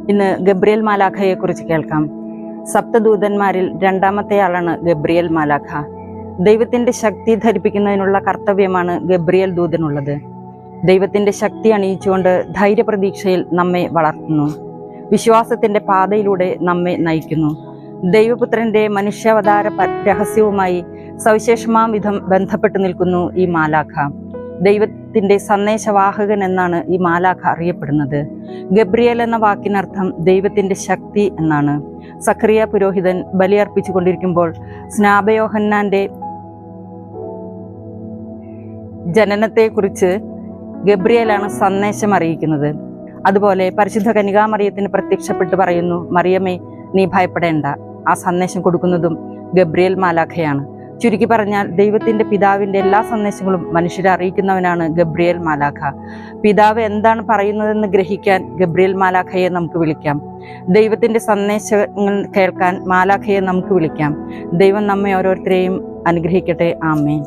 ഇന്ന് ഗബ്രിയേൽ മാലാഖയെക്കുറിച്ച് കേൾക്കാം. സപ്തദൂതന്മാരിൽ രണ്ടാമത്തെ ആളാണ് ഗബ്രിയേൽ മാലാഖ. ദൈവത്തിന്റെ ശക്തി ധരിപ്പിക്കുന്നതിനുള്ള കർത്തവ്യമാണ് ഗബ്രിയേൽ ദൂതനുള്ളത്. ദൈവത്തിന്റെ ശക്തി അണിയിച്ചുകൊണ്ട് ധൈര്യപ്രതീക്ഷയിൽ നമ്മെ വളർത്തുന്നു. വിശ്വാസത്തിന്റെ പാതയിലൂടെ നമ്മെ നയിക്കുന്നു. ദൈവപുത്രന്റെ മനുഷ്യാവതാര രഹസ്യവുമായി സവിശേഷമാം വിധം ബന്ധപ്പെട്ടു നിൽക്കുന്നു ഈ മാലാഖ. ദൈവത്തിന്റെ സന്ദേശവാഹകൻ എന്നാണ് ഈ മാലാഖ അറിയപ്പെടുന്നത്. ഗബ്രിയേൽ എന്ന വാക്കിനർത്ഥം ദൈവത്തിന്റെ ശക്തി എന്നാണ്. സഖറിയ പുരോഹിതൻ ബലിയർപ്പിച്ചു കൊണ്ടിരിക്കുമ്പോൾ സ്നാപയോഹന്നാന്റെ ജനനത്തെക്കുറിച്ച് ഗബ്രിയേലാണ് സന്ദേശം അറിയിക്കുന്നത്. അതുപോലെ പരിശുദ്ധ കന്യകാമറിയത്തിന് പ്രത്യക്ഷപ്പെട്ട് പറയുന്നു, മറിയമേ നീ ഭയപ്പെടേണ്ട. ആ സന്ദേശം കൊടുക്കുന്നതും ഗബ്രിയേൽ മാലാഖയാണ്. ചുരുക്കി പറഞ്ഞാൽ ദൈവത്തിന്റെ പിതാവിന്റെ എല്ലാ സന്ദേശങ്ങളും മനുഷ്യരെ അറിയിക്കുന്നവനാണ് ഗബ്രിയേൽ മാലാഖ. പിതാവ് എന്താണ് പറയുന്നതെന്ന് ഗ്രഹിക്കാൻ ഗബ്രിയേൽ മാലാഖയെ നമുക്ക് വിളിക്കാം. ദൈവത്തിന്റെ സന്ദേശങ്ങൾ കേൾക്കാൻ മാലാഖയെ നമുക്ക് വിളിക്കാം. ദൈവം നമ്മെ ഓരോരുത്തരെയും അനുഗ്രഹിക്കട്ടെ. ആമേൻ.